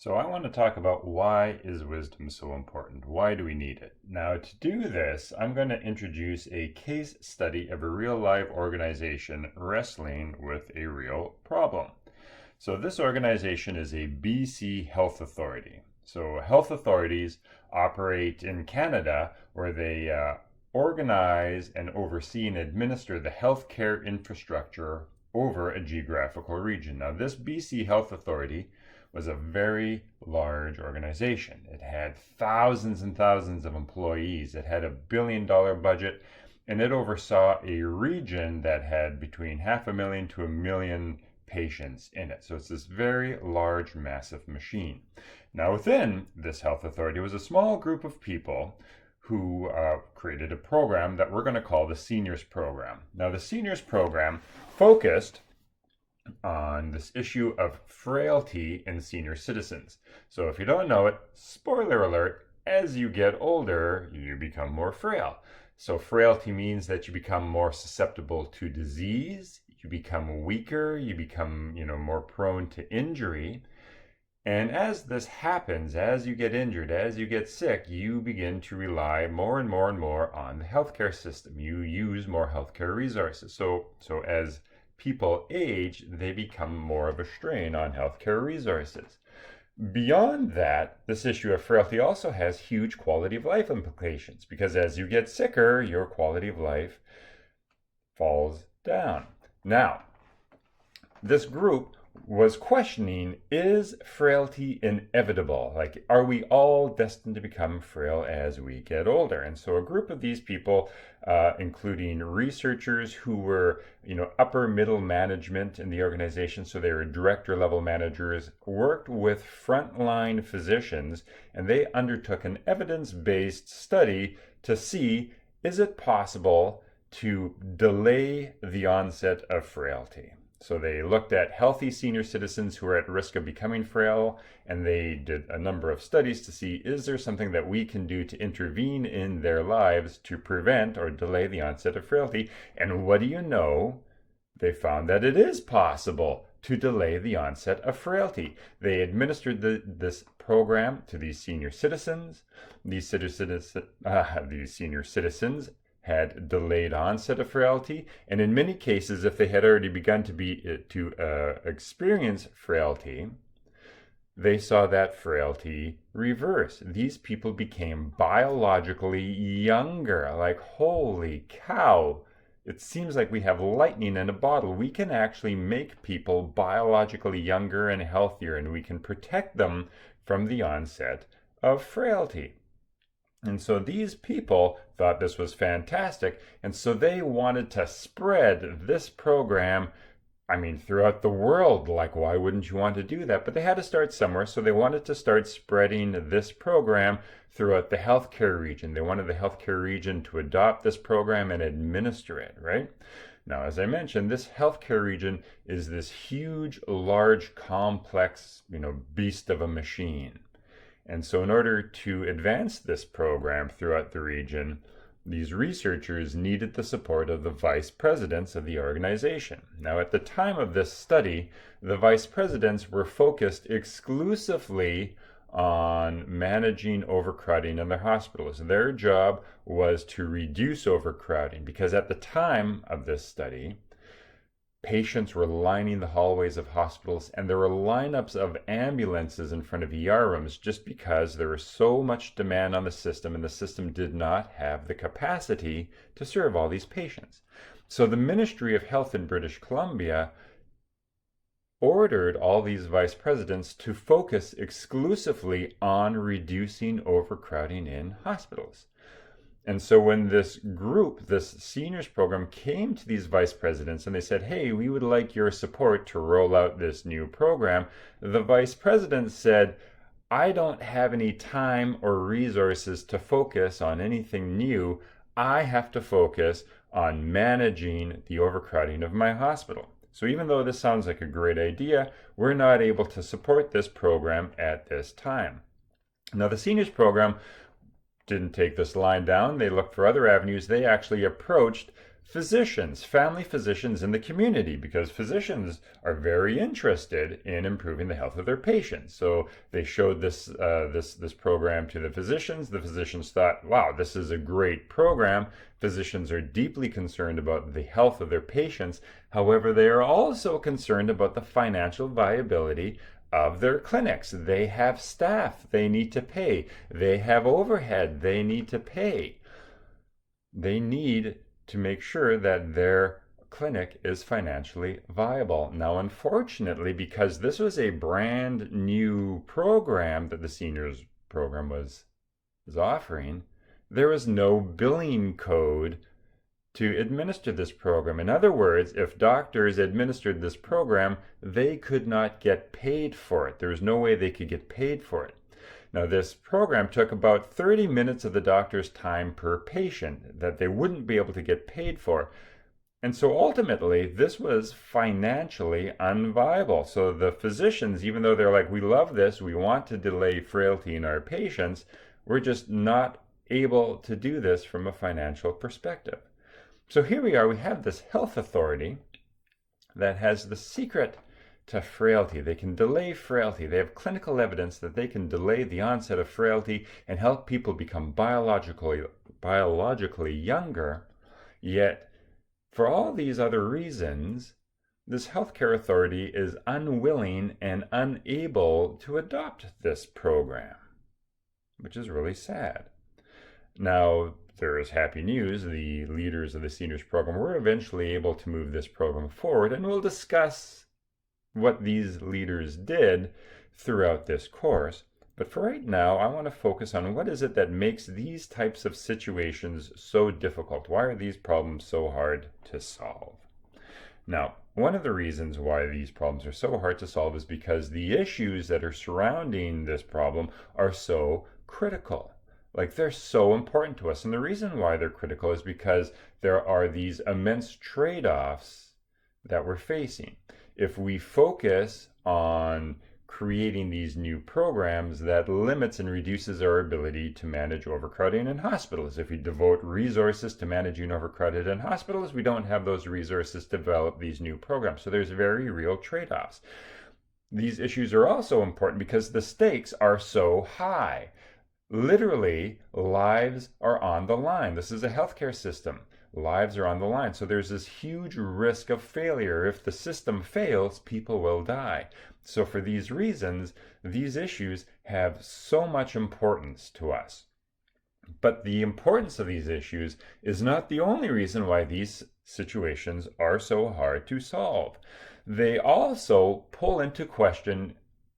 So I want to talk about why is wisdom so important? Why do we need it? Now, to do this, I'm going to introduce a case study of a real life organization wrestling with a real problem. So this organization is a BC Health Authority. So health authorities operate in Canada where they organize and oversee and administer the healthcare infrastructure over a geographical region. Now, this BC Health Authority was a very large organization. It had thousands and thousands of employees. It had $1 billion budget, and it oversaw a region that had between 500,000 to 1,000,000 patients in it. So it's this very large, massive machine. Now, within this health authority was a small group of people who created a program that we're going to call the Seniors Program. Now, the Seniors Program focused on this issue of frailty in senior citizens. So if you don't know it, spoiler alert, as you get older, you become more frail. So frailty means that you become more susceptible to disease, you become weaker, you become, more prone to injury. And as this happens, as you get injured, as you get sick, you begin to rely more and more and more on the healthcare system. You use more healthcare resources. So as people age, they become more of a strain on healthcare resources. Beyond that, this issue of frailty also has huge quality of life implications because as you get sicker, your quality of life falls down. Now, this group was questioning, is frailty inevitable? Like, are we all destined to become frail as we get older? And so a group of these people, including researchers who were, upper middle management in the organization, so they were director level managers, worked with frontline physicians, and they undertook an evidence-based study to see, is it possible to delay the onset of frailty? So they looked at healthy senior citizens who are at risk of becoming frail, and they did a number of studies to see, is there something that we can do to intervene in their lives to prevent or delay the onset of frailty? And what do you know? They found that it is possible to delay the onset of frailty. They administered this program to these senior citizens. These senior citizens had delayed onset of frailty, and in many cases, if they had already begun to experience frailty, they saw that frailty reverse. These people became biologically younger. Like, holy cow! It seems like we have lightning in a bottle. We can actually make people biologically younger and healthier, and we can protect them from the onset of frailty. And so these people thought this was fantastic, and so they wanted to spread this program, throughout the world. Like, why wouldn't you want to do that? But they had to start somewhere, so they wanted to start spreading this program throughout the healthcare region. They wanted the healthcare region to adopt this program and administer it, right? Now, as I mentioned, this healthcare region is this huge, large, complex, beast of a machine. And so in order to advance this program throughout the region, these researchers needed the support of the vice presidents of the organization. Now, at the time of this study, the vice presidents were focused exclusively on managing overcrowding in their hospitals. Their job was to reduce overcrowding because at the time of this study, patients were lining the hallways of hospitals, and there were lineups of ambulances in front of ER rooms just because there was so much demand on the system, and the system did not have the capacity to serve all these patients. So the Ministry of Health in British Columbia ordered all these vice presidents to focus exclusively on reducing overcrowding in hospitals. And so when this group, this seniors program, came to these vice presidents and they said, hey, we would like your support to roll out this new program, the vice president said, I don't have any time or resources to focus on anything new. I have to focus on managing the overcrowding of my hospital. So even though this sounds like a great idea, we're not able to support this program at this time. Now, the seniors program didn't take this line down. They looked for other avenues. They actually approached physicians, family physicians in the community, because physicians are very interested in improving the health of their patients. So they showed this program to the physicians. The physicians thought, wow, this is a great program. Physicians are deeply concerned about the health of their patients. However, they are also concerned about the financial viability of their clinics. They have staff they need to pay. They have overhead they need to pay. They need to make sure that their clinic is financially viable. Now, unfortunately, because this was a brand new program that the seniors program was offering, there was no billing code to administer this program. In other words, if doctors administered this program, they could not get paid for it. There was no way they could get paid for it. Now, this program took about 30 minutes of the doctor's time per patient that they wouldn't be able to get paid for. And so ultimately, this was financially unviable. So the physicians, even though they're like, we love this, we want to delay frailty in our patients, we're just not able to do this from a financial perspective. So here we are, we have this health authority that has the secret to frailty. They can delay frailty. They have clinical evidence that they can delay the onset of frailty and help people become biologically younger. Yet, for all these other reasons, this healthcare authority is unwilling and unable to adopt this program, which is really sad. Now, there is happy news. The leaders of the seniors program were eventually able to move this program forward, and we'll discuss what these leaders did throughout this course. But for right now, I want to focus on what is it that makes these types of situations so difficult? Why are these problems so hard to solve? Now, one of the reasons why these problems are so hard to solve is because the issues that are surrounding this problem are so critical. Like, they're so important to us. And the reason why they're critical is because there are these immense trade-offs that we're facing. If we focus on creating these new programs, that limits and reduces our ability to manage overcrowding in hospitals. If we devote resources to managing overcrowded in hospitals, we don't have those resources to develop these new programs. So there's very real trade-offs. These issues are also important because the stakes are so high. Literally, lives are on the line. This is a healthcare system. Lives are on the line. So there's this huge risk of failure. If the system fails, people will die. So for these reasons, these issues have so much importance to us. But the importance of these issues is not the only reason why these situations are so hard to solve. They also pull into question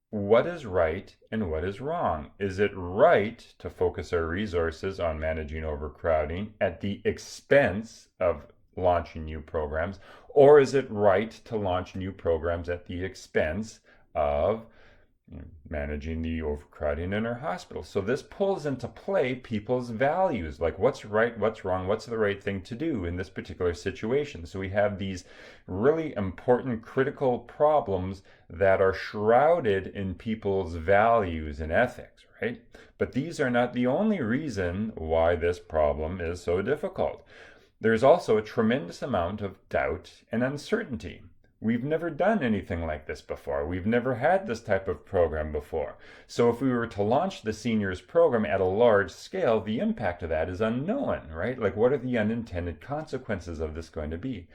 what is right and what is wrong. Is it right to focus our resources on managing overcrowding at the expense of launching new programs? Or is it right to launch new programs at the expense of managing the overcrowding in our hospitals? So this pulls into play people's values, like what's right, what's wrong, what's the right thing to do in this particular situation. So we have these really important, critical problems that are shrouded in people's values and ethics, right? But these are not the only reason why this problem is so difficult. There's also a tremendous amount of doubt and uncertainty. We've never done anything like this before. We've never had this type of program before. So if we were to launch the seniors program at a large scale, the impact of that is unknown, right? Like, what are the unintended consequences of this going to be?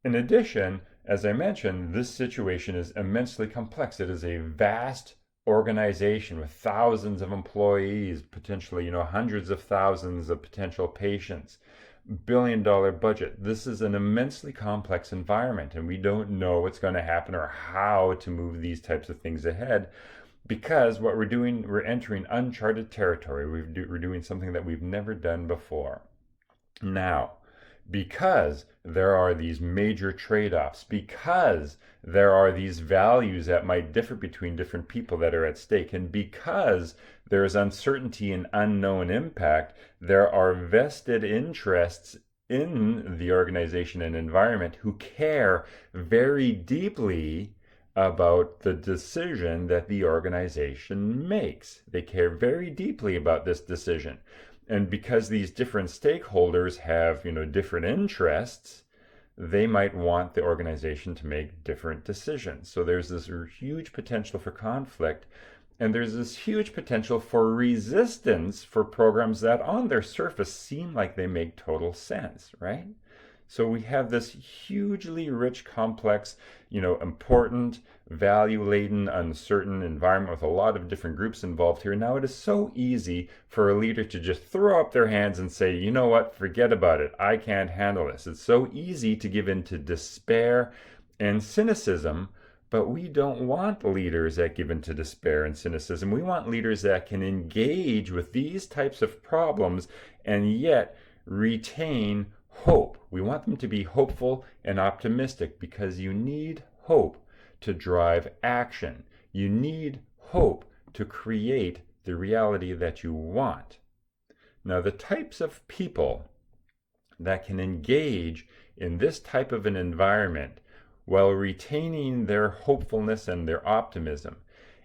In addition, as I mentioned, this situation is immensely complex. It is a vast organization with thousands of employees, potentially, hundreds of thousands of potential patients. Billion-dollar budget. This is an immensely complex environment, and we don't know what's going to happen or how to move these types of things ahead, because what we're doing, we're entering uncharted territory. We're doing something that we've never done before. Now, because there are these major trade-offs, because there are these values that might differ between different people that are at stake, and because there is uncertainty and unknown impact, there are vested interests in the organization and environment who care very deeply about the decision that the organization makes. They care very deeply about this decision. And because these different stakeholders have, different interests, they might want the organization to make different decisions. So there's this huge potential for conflict, and there's this huge potential for resistance for programs that on their surface seem like they make total sense, right? So we have this hugely rich, complex, important, value-laden, uncertain environment with a lot of different groups involved here. Now it is so easy for a leader to just throw up their hands and say, you know what, forget about it. I can't handle this. It's so easy to give in to despair and cynicism, but we don't want leaders that give in to despair and cynicism. We want leaders that can engage with these types of problems and yet retain hope. We want them to be hopeful and optimistic because you need hope to drive action. You need hope to create the reality that you want. Now, the types of people that can engage in this type of an environment while retaining their hopefulness and their optimism,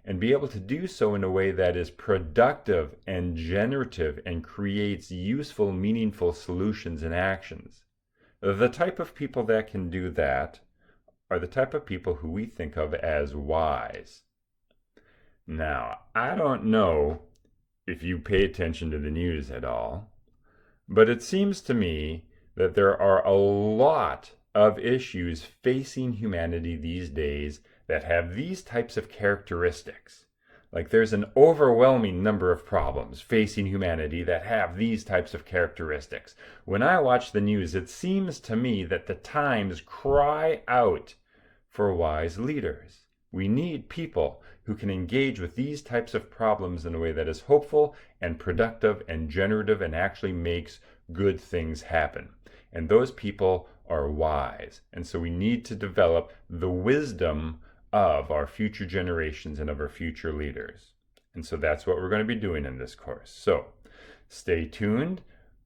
and be able to do so in a way that is productive and generative and creates useful, meaningful solutions and actions. The type of people that can do that are the type of people who we think of as wise. Now, I don't know if you pay attention to the news at all, but it seems to me that there are a lot of issues facing humanity these days that have these types of characteristics. Like there's an overwhelming number of problems facing humanity that have these types of characteristics. When I watch the news, it seems to me that the times cry out for wise leaders. We need people who can engage with these types of problems in a way that is hopeful and productive and generative and actually makes good things happen. And those people are wise. And so we need to develop the wisdom of our future generations and of our future leaders. And so that's what we're going to be doing in this course. So stay tuned.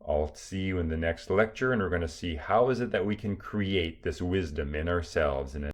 I'll see you in the next lecture, and we're going to see how is it that we can create this wisdom in ourselves and